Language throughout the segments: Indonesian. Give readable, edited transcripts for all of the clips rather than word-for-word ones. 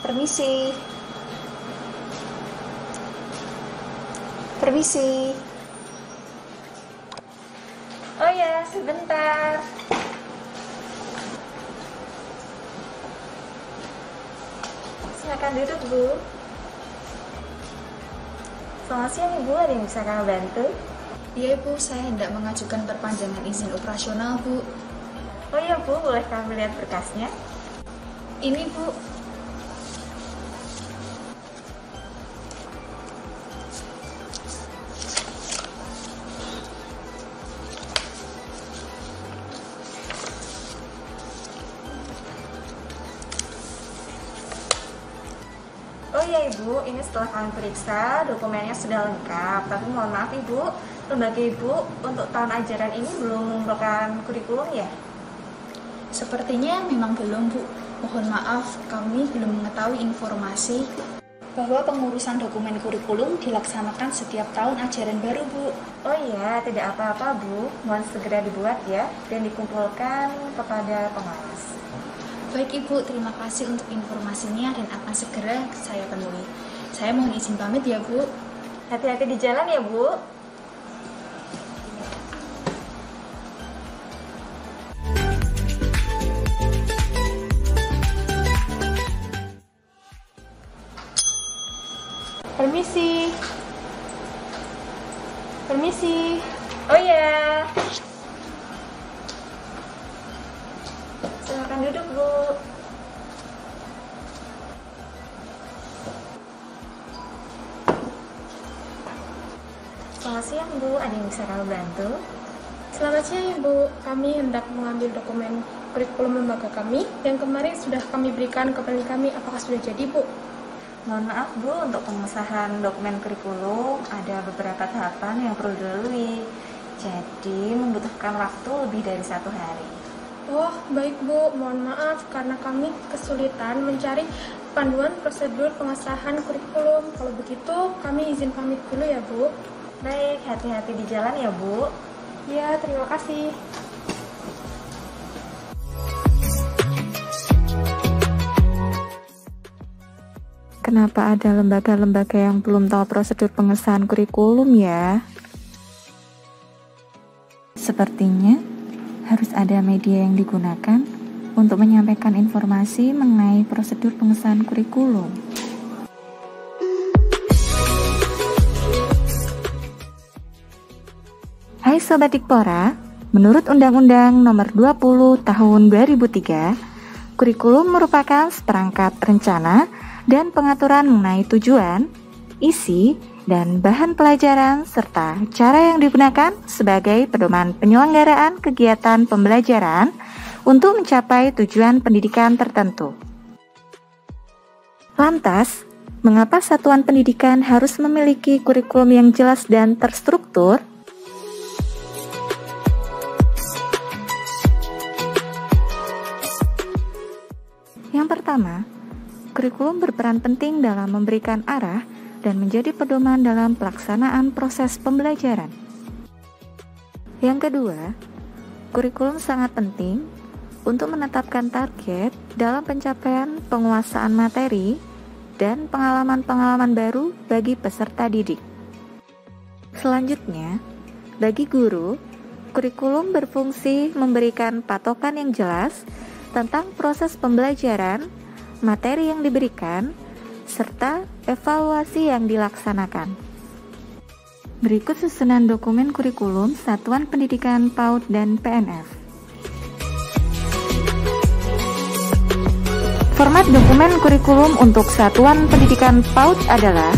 Permisi. Permisi. Oh ya, sebentar. Silakan duduk, Bu. Selamat siang, Ibu. Ada yang bisa kami bantu? Iya, Bu. Saya hendak mengajukan perpanjangan izin operasional, Bu. Oh iya, Bu. Boleh kami lihat berkasnya? Ini, Bu. Oh iya, Ibu, ini setelah kami periksa dokumennya sudah lengkap. Tapi mohon maaf, Ibu, lembaga Ibu untuk tahun ajaran ini belum mengumpulkan kurikulum ya? Sepertinya memang belum, Bu. Mohon maaf, kami belum mengetahui informasi bahwa pengurusan dokumen kurikulum dilaksanakan setiap tahun ajaran baru, Bu. Oh iya, tidak apa-apa, Bu. Mohon segera dibuat ya dan dikumpulkan kepada pengawas. Baik, Ibu. Terima kasih untuk informasinya dan akan segera saya temui. Saya mohon izin pamit ya, Bu. Hati-hati di jalan ya, Bu. Permisi. Permisi. Oh ya. Silakan duduk, Bu. Selamat siang, Bu. Ada yang bisa kami bantu? Selamat siang, Ibu. Kami hendak mengambil dokumen kurikulum lembaga kami yang kemarin sudah kami berikan kepada kami. Apakah sudah jadi, Bu? Mohon maaf, Bu, untuk pengesahan dokumen kurikulum ada beberapa tahapan yang perlu dilalui. Jadi membutuhkan waktu lebih dari 1 hari. Oh, baik, Bu. Mohon maaf karena kami kesulitan mencari panduan prosedur pengesahan kurikulum. Kalau begitu, kami izin pamit dulu ya, Bu. Baik, hati-hati di jalan ya, Bu. Ya, terima kasih. Kenapa ada lembaga-lembaga yang belum tahu prosedur pengesahan kurikulum ya? Sepertinya harus ada media yang digunakan untuk menyampaikan informasi mengenai prosedur pengesahan kurikulum. Hai Sobat Dikpora, menurut Undang-Undang Nomor 20 Tahun 2003, kurikulum merupakan seperangkat rencana dan pengaturan mengenai tujuan, isi, dan bahan pelajaran serta cara yang digunakan sebagai pedoman penyelenggaraan kegiatan pembelajaran untuk mencapai tujuan pendidikan tertentu. Lantas, mengapa satuan pendidikan harus memiliki kurikulum yang jelas dan terstruktur? Yang pertama, kurikulum berperan penting dalam memberikan arah dan menjadi pedoman dalam pelaksanaan proses pembelajaran. Yang kedua, kurikulum sangat penting untuk menetapkan target dalam pencapaian penguasaan materi dan pengalaman-pengalaman baru bagi peserta didik. Selanjutnya, bagi guru, kurikulum berfungsi memberikan patokan yang jelas tentang proses pembelajaran, materi yang diberikan, serta evaluasi yang dilaksanakan. Berikut susunan dokumen kurikulum Satuan Pendidikan PAUD dan PNF. Format dokumen kurikulum untuk Satuan Pendidikan PAUD adalah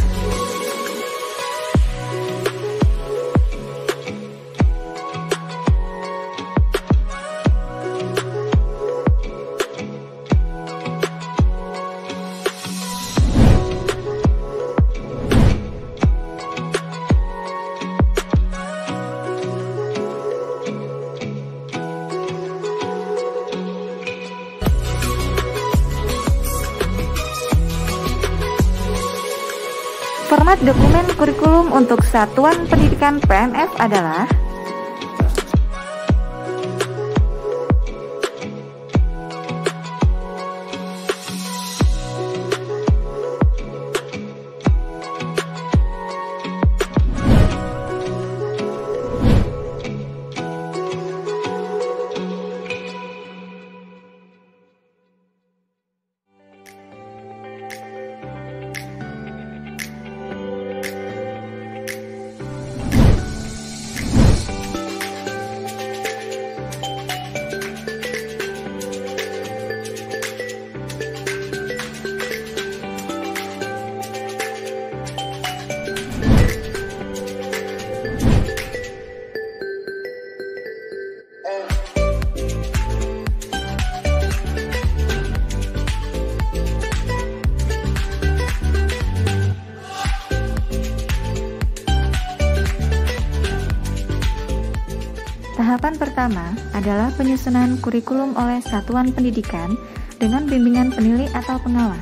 Format dokumen kurikulum untuk Satuan Pendidikan PNF adalah Tahapan pertama adalah penyusunan kurikulum oleh satuan pendidikan dengan bimbingan penilai atau pengawas.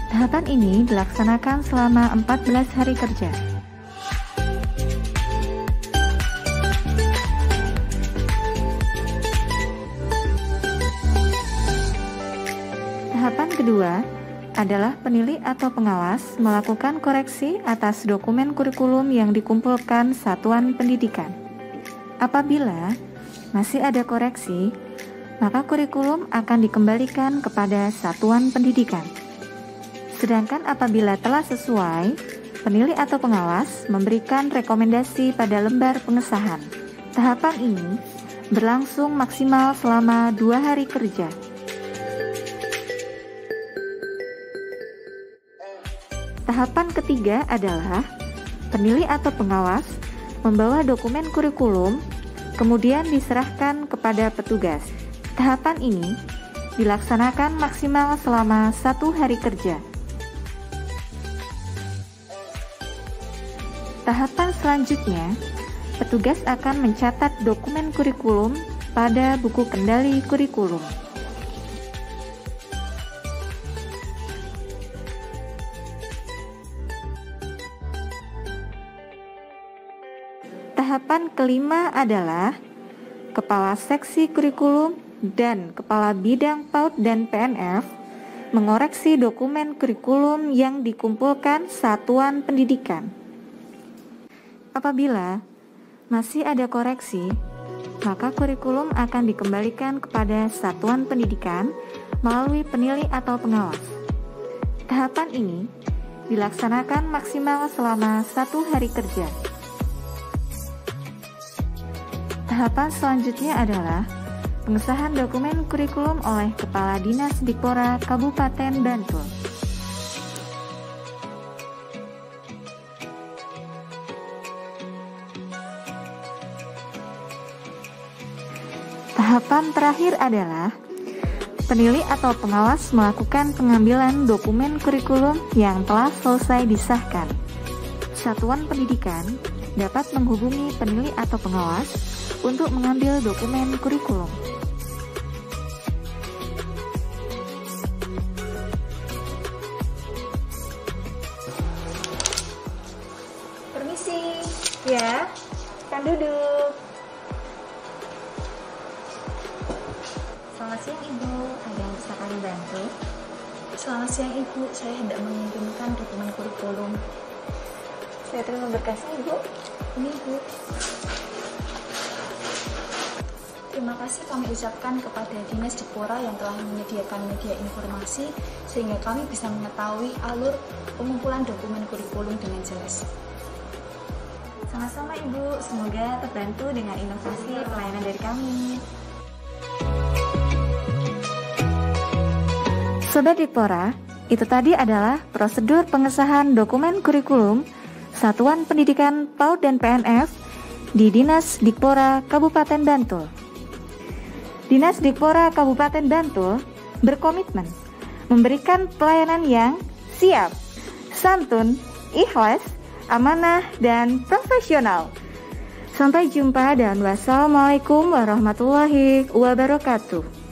Tahapan ini dilaksanakan selama 14 hari kerja. Tahapan kedua adalah penilai atau pengawas melakukan koreksi atas dokumen kurikulum yang dikumpulkan satuan pendidikan. Apabila masih ada koreksi, maka kurikulum akan dikembalikan kepada satuan pendidikan. Sedangkan apabila telah sesuai, penilai atau pengawas memberikan rekomendasi pada lembar pengesahan. Tahapan ini berlangsung maksimal selama 2 hari kerja. Tahapan ketiga adalah penilai atau pengawas membawa dokumen kurikulum kemudian diserahkan kepada petugas. Tahapan ini dilaksanakan maksimal selama 1 hari kerja. Tahapan selanjutnya, petugas akan mencatat dokumen kurikulum pada buku kendali kurikulum. Tahapan kelima adalah Kepala Seksi Kurikulum dan Kepala Bidang PAUD dan PNF mengoreksi dokumen kurikulum yang dikumpulkan satuan pendidikan. Apabila masih ada koreksi, maka kurikulum akan dikembalikan kepada satuan pendidikan melalui penilai atau pengawas. Tahapan ini dilaksanakan maksimal selama 1 hari kerja. Tahapan selanjutnya adalah pengesahan dokumen kurikulum oleh Kepala Dinas Dikpora Kabupaten Bantul. Tahapan terakhir adalah penilai atau pengawas melakukan pengambilan dokumen kurikulum yang telah selesai disahkan. Satuan pendidikan dapat menghubungi penilai atau pengawas untuk mengambil dokumen kurikulum. Permisi, ya, kan duduk. Selamat siang Ibu, ada yang bisa kami bantu? Selamat siang Ibu, saya hendak mengirimkan dokumen kurikulum. Saya terima berkasnya Ibu. Ini Ibu. Terima kasih kami ucapkan kepada Dinas Dikpora yang telah menyediakan media informasi sehingga kami bisa mengetahui alur pengumpulan dokumen kurikulum dengan jelas. Sama-sama Ibu, semoga terbantu dengan inovasi pelayanan dari kami. Sobat Dikpora, itu tadi adalah prosedur pengesahan dokumen kurikulum Satuan Pendidikan PAUD dan PNF di Dinas Dikpora Kabupaten Bantul. Dinas Dikpora Kabupaten Bantul berkomitmen memberikan pelayanan yang siap, santun, ikhlas, amanah, dan profesional. Sampai jumpa dan wassalamualaikum warahmatullahi wabarakatuh.